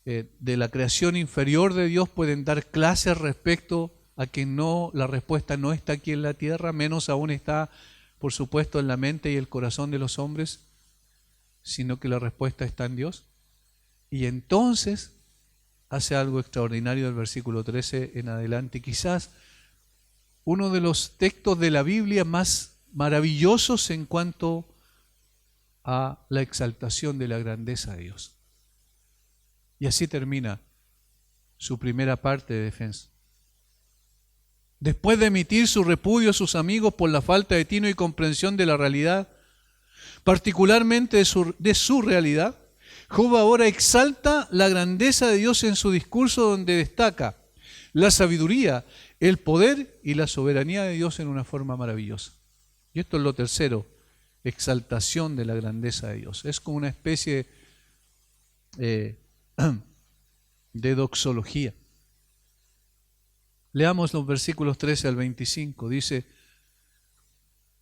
de la creación inferior de Dios pueden dar clases respecto a que no, la respuesta no está aquí en la tierra, menos aún está, por supuesto, en la mente y el corazón de los hombres, sino que la respuesta está en Dios. Y entonces hace algo extraordinario del versículo 13 en adelante, quizás uno de los textos de la Biblia más maravillosos en cuanto a la exaltación de la grandeza de Dios. Y así termina su primera parte de defensa. Después de emitir su repudio a sus amigos por la falta de tino y comprensión de la realidad, particularmente de su realidad, Job ahora exalta la grandeza de Dios en su discurso, donde destaca la sabiduría, el poder y la soberanía de Dios en una forma maravillosa. Y esto es lo tercero, exaltación de la grandeza de Dios. Es como una especie de doxología. Leamos los versículos 13 al 25. Dice,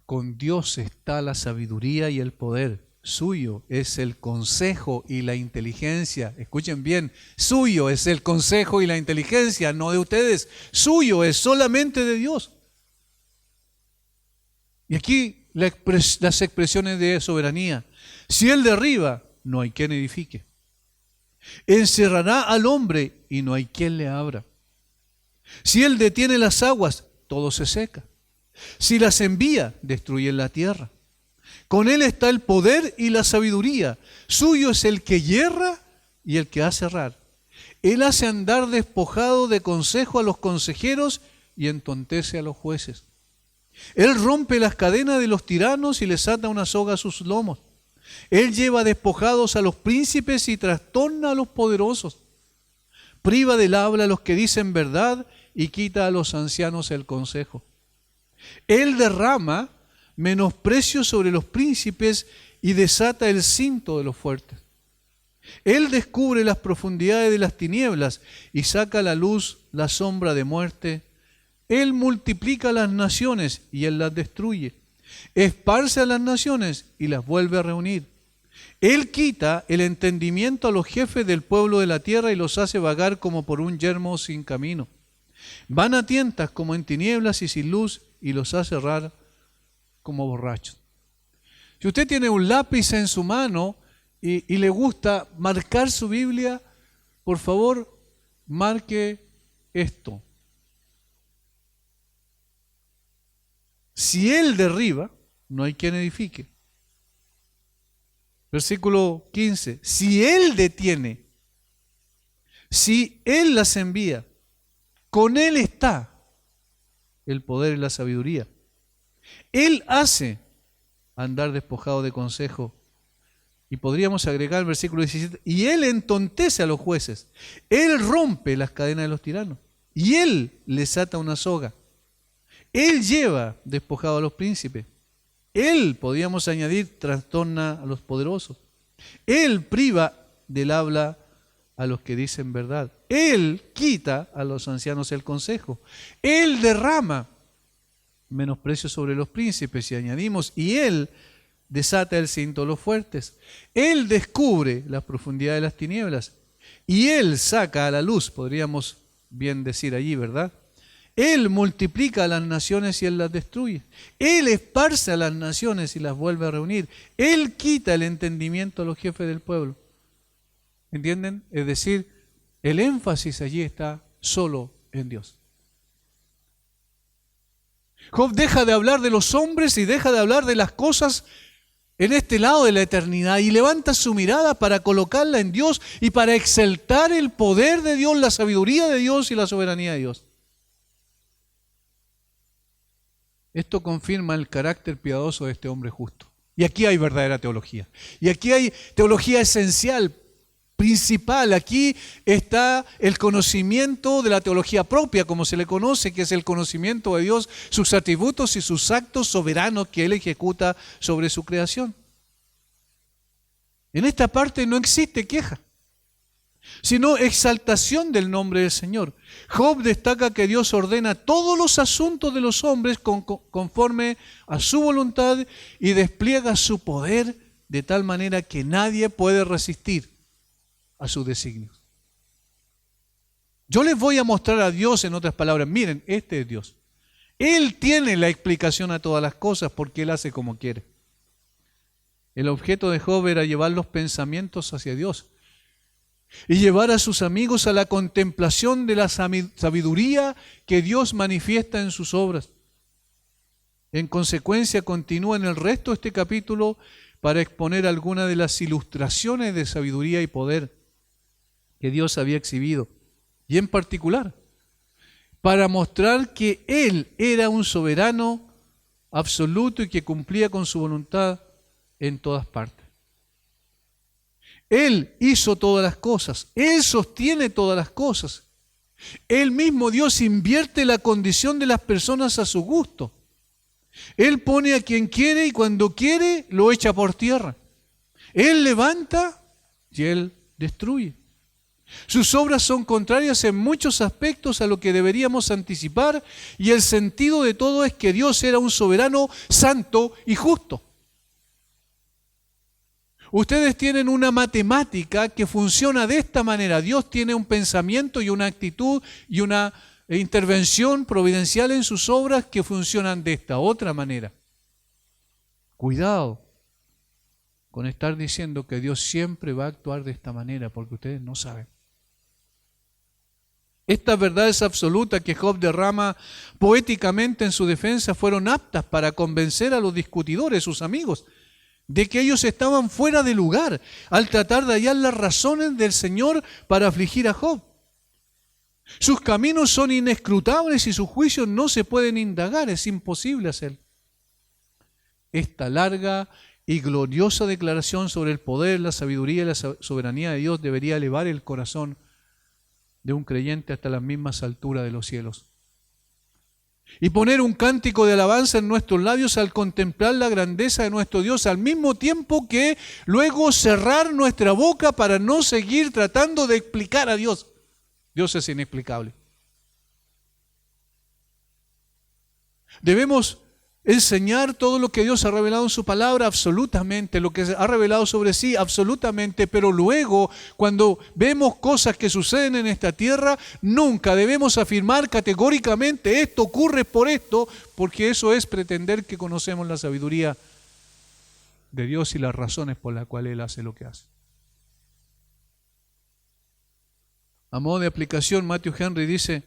con Dios está la sabiduría y el poder. Suyo es el consejo y la inteligencia. Escuchen bien, suyo es el consejo y la inteligencia, no de ustedes. Suyo es solamente de Dios. Y aquí las expresiones de soberanía. Si Él derriba, no hay quien edifique. Encerrará al hombre y no hay quien le abra. Si Él detiene las aguas, todo se seca. Si las envía, destruyen la tierra. Con Él está el poder y la sabiduría. Suyo es el que yerra y el que hace errar. Él hace andar despojado de consejo a los consejeros y entontece a los jueces. Él rompe las cadenas de los tiranos y les ata una soga a sus lomos. Él lleva despojados a los príncipes y trastorna a los poderosos. Priva del habla a los que dicen verdad y quita a los ancianos el consejo. Él derrama menosprecio sobre los príncipes y desata el cinto de los fuertes. Él descubre las profundidades de las tinieblas y saca a la luz la sombra de muerte. Él multiplica las naciones y Él las destruye. Esparce a las naciones y las vuelve a reunir. Él quita el entendimiento a los jefes del pueblo de la tierra y los hace vagar como por un yermo sin camino. Van a tientas como en tinieblas y sin luz y los hace errar como borrachos. Si usted tiene un lápiz en su mano y le gusta marcar su Biblia, por favor, marque esto. Si Él derriba, no hay quien edifique. Versículo 15. Si Él detiene, si Él las envía, con Él está el poder y la sabiduría. Él hace andar despojado de consejo. Y podríamos agregar el versículo 17. Y Él entontece a los jueces. Él rompe las cadenas de los tiranos. Y Él les ata una soga. Él lleva despojado a los príncipes. Él, podríamos añadir, trastorna a los poderosos. Él priva del habla a los que dicen verdad. Él quita a los ancianos el consejo. Él derrama menosprecio sobre los príncipes, y añadimos, y Él desata el cinto de los fuertes. Él descubre la profundidad de las tinieblas. Y Él saca a la luz, podríamos bien decir allí, ¿verdad? Él multiplica a las naciones y Él las destruye. Él esparce a las naciones y las vuelve a reunir. Él quita el entendimiento a los jefes del pueblo. ¿Entienden? Es decir, el énfasis allí está solo en Dios. Job deja de hablar de los hombres y deja de hablar de las cosas en este lado de la eternidad y levanta su mirada para colocarla en Dios y para exaltar el poder de Dios, la sabiduría de Dios y la soberanía de Dios. Esto confirma el carácter piadoso de este hombre justo. Y aquí hay verdadera teología. Y aquí hay teología esencial, principal. Aquí está el conocimiento de la teología propia, como se le conoce, que es el conocimiento de Dios, sus atributos y sus actos soberanos que Él ejecuta sobre su creación. En esta parte no existe queja, sino exaltación del nombre del Señor. Job destaca que Dios ordena todos los asuntos de los hombres conforme a su voluntad y despliega su poder de tal manera que nadie puede resistir a sus designios. Yo les voy a mostrar a Dios, en otras palabras, miren, este es Dios. Él tiene la explicación a todas las cosas porque Él hace como quiere. El objeto de Job era llevar los pensamientos hacia Dios y llevar a sus amigos a la contemplación de la sabiduría que Dios manifiesta en sus obras. En consecuencia, continúa en el resto de este capítulo para exponer algunas de las ilustraciones de sabiduría y poder que Dios había exhibido, y en particular para mostrar que Él era un soberano absoluto y que cumplía con su voluntad en todas partes. Él hizo todas las cosas, Él sostiene todas las cosas. Él mismo, Dios, invierte la condición de las personas a su gusto. Él pone a quien quiere y cuando quiere lo echa por tierra. Él levanta y Él destruye. Sus obras son contrarias en muchos aspectos a lo que deberíamos anticipar, y el sentido de todo es que Dios era un soberano santo y justo. Ustedes tienen una matemática que funciona de esta manera. Dios tiene un pensamiento y una actitud y una intervención providencial en sus obras que funcionan de esta otra manera. Cuidado con estar diciendo que Dios siempre va a actuar de esta manera, porque ustedes no saben. Estas verdades absolutas que Job derrama poéticamente en su defensa fueron aptas para convencer a los discutidores, sus amigos, de que ellos estaban fuera de lugar al tratar de hallar las razones del Señor para afligir a Job. Sus caminos son inescrutables y sus juicios no se pueden indagar, es imposible hacerlo. Esta larga y gloriosa declaración sobre el poder, la sabiduría y la soberanía de Dios debería elevar el corazón de un creyente hasta las mismas alturas de los cielos. Y poner un cántico de alabanza en nuestros labios al contemplar la grandeza de nuestro Dios, al mismo tiempo que luego cerrar nuestra boca para no seguir tratando de explicar a Dios. Dios es inexplicable. Debemos enseñar todo lo que Dios ha revelado en su palabra, absolutamente, lo que ha revelado sobre sí, absolutamente, pero luego, cuando vemos cosas que suceden en esta tierra, nunca debemos afirmar categóricamente esto ocurre por esto, porque eso es pretender que conocemos la sabiduría de Dios y las razones por las cuales Él hace lo que hace. A modo de aplicación, Matthew Henry dice: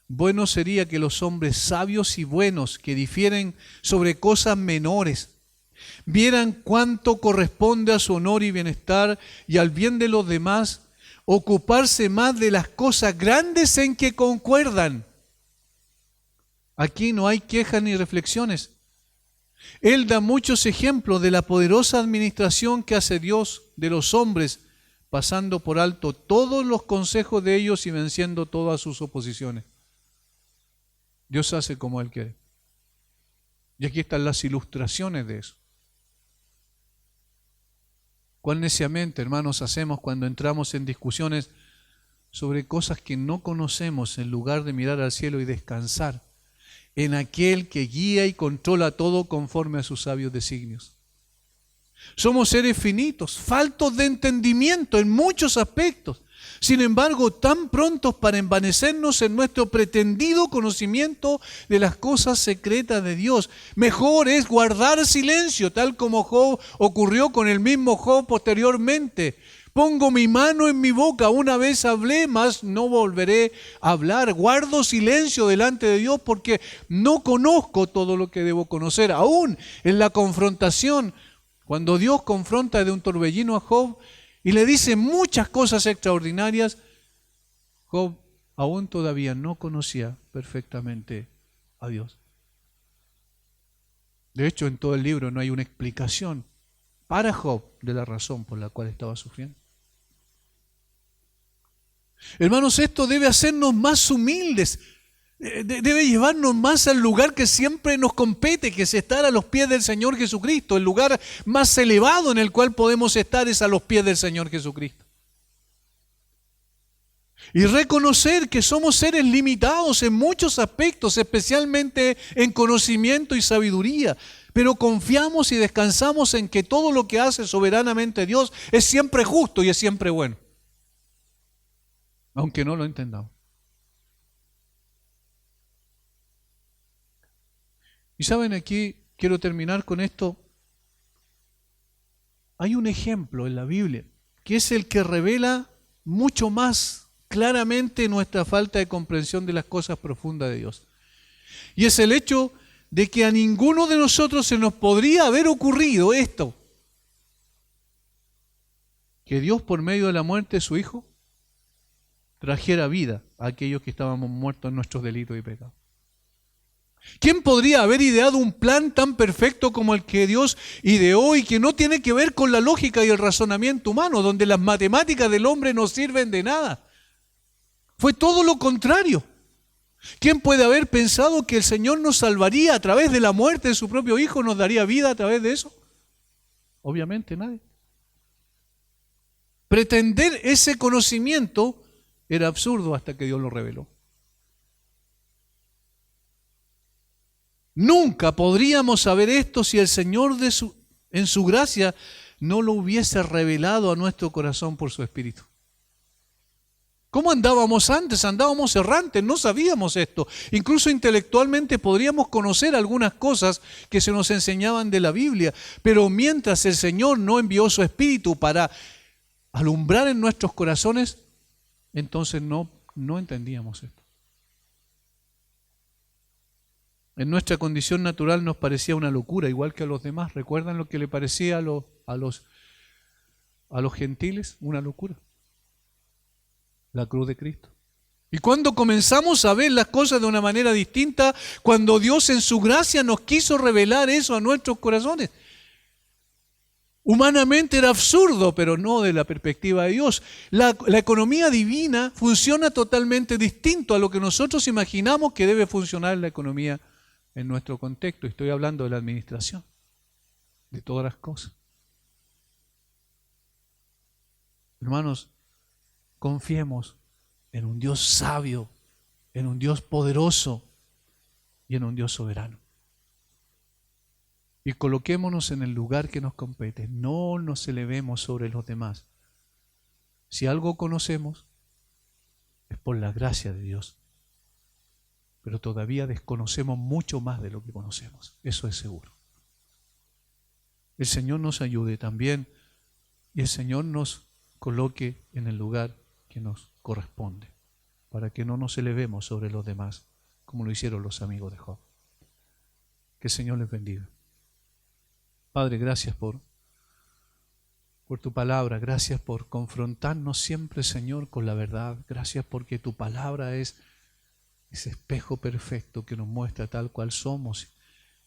bueno sería que los hombres sabios y buenos que difieren sobre cosas menores vieran cuánto corresponde a su honor y bienestar y al bien de los demás, ocuparse más de las cosas grandes en que concuerdan. Aquí no hay quejas ni reflexiones. Él da muchos ejemplos de la poderosa administración que hace Dios de los hombres, pasando por alto todos los consejos de ellos y venciendo todas sus oposiciones. Dios hace como Él quiere. Y aquí están las ilustraciones de eso. Cuán neciamente, hermanos, hacemos cuando entramos en discusiones sobre cosas que no conocemos, en lugar de mirar al cielo y descansar en aquel que guía y controla todo conforme a sus sabios designios. Somos seres finitos, faltos de entendimiento en muchos aspectos. Sin embargo, tan prontos para envanecernos en nuestro pretendido conocimiento de las cosas secretas de Dios. Mejor es guardar silencio, tal como Job ocurrió con el mismo Job posteriormente. Pongo mi mano en mi boca, una vez hablé, mas no volveré a hablar. Guardo silencio delante de Dios porque no conozco todo lo que debo conocer. Aún en la confrontación, cuando Dios confronta de un torbellino a Job y le dice muchas cosas extraordinarias, Job aún todavía no conocía perfectamente a Dios. De hecho, en todo el libro no hay una explicación para Job de la razón por la cual estaba sufriendo. Hermanos, esto debe hacernos más humildes, debe llevarnos más al lugar que siempre nos compete, que es estar a los pies del Señor Jesucristo. El lugar más elevado en el cual podemos estar es a los pies del Señor Jesucristo. Y reconocer que somos seres limitados en muchos aspectos, especialmente en conocimiento y sabiduría, pero confiamos y descansamos en que todo lo que hace soberanamente Dios es siempre justo y es siempre bueno, aunque no lo entendamos. Y saben, aquí quiero terminar con esto. Hay un ejemplo en la Biblia que es el que revela mucho más claramente nuestra falta de comprensión de las cosas profundas de Dios. Y es el hecho de que a ninguno de nosotros se nos podría haber ocurrido esto: que Dios, por medio de la muerte de su Hijo, trajera vida a aquellos que estábamos muertos en nuestros delitos y pecados. ¿Quién podría haber ideado un plan tan perfecto como el que Dios ideó y que no tiene que ver con la lógica y el razonamiento humano, donde las matemáticas del hombre no sirven de nada? Fue todo lo contrario. ¿Quién puede haber pensado que el Señor nos salvaría a través de la muerte de su propio Hijo, nos daría vida a través de eso? Obviamente nadie. Pretender ese conocimiento era absurdo hasta que Dios lo reveló. Nunca podríamos saber esto si el Señor en su gracia no lo hubiese revelado a nuestro corazón por su Espíritu. ¿Cómo andábamos antes? Andábamos errantes, no sabíamos esto. Incluso intelectualmente podríamos conocer algunas cosas que se nos enseñaban de la Biblia, pero mientras el Señor no envió su Espíritu para alumbrar en nuestros corazones, entonces no entendíamos esto. En nuestra condición natural nos parecía una locura, igual que a los demás. ¿Recuerdan lo que le parecía a los gentiles? Una locura. La cruz de Cristo. Y cuando comenzamos a ver las cosas de una manera distinta, cuando Dios en su gracia nos quiso revelar eso a nuestros corazones. Humanamente era absurdo, pero no de la perspectiva de Dios. La economía divina funciona totalmente distinto a lo que nosotros imaginamos que debe funcionar la economía en nuestro contexto. Estoy hablando de la administración, de todas las cosas. Hermanos, confiemos en un Dios sabio, en un Dios poderoso y en un Dios soberano. Y coloquémonos en el lugar que nos compete. No nos elevemos sobre los demás. Si algo conocemos, es por la gracia de Dios. Pero todavía desconocemos mucho más de lo que conocemos. Eso es seguro. El Señor nos ayude también y el Señor nos coloque en el lugar que nos corresponde, para que no nos elevemos sobre los demás, como lo hicieron los amigos de Job. Que el Señor les bendiga. Padre, gracias por tu palabra, gracias por confrontarnos siempre, Señor, con la verdad. Gracias porque tu palabra es ese espejo perfecto que nos muestra tal cual somos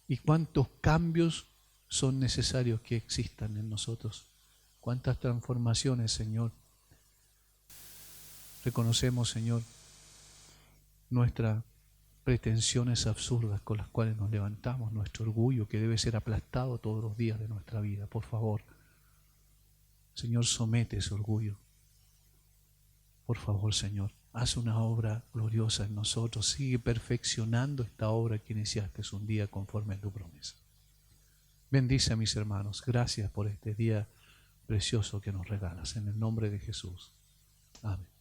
y cuántos cambios son necesarios que existan en nosotros. Cuántas transformaciones, Señor. Reconocemos, Señor, nuestras pretensiones absurdas con las cuales nos levantamos, nuestro orgullo que debe ser aplastado todos los días de nuestra vida. Por favor, Señor, somete ese orgullo. Por favor, Señor, haz una obra gloriosa en nosotros. Sigue perfeccionando esta obra que iniciaste un día conforme a tu promesa. Bendice a mis hermanos. Gracias por este día precioso que nos regalas. En el nombre de Jesús. Amén.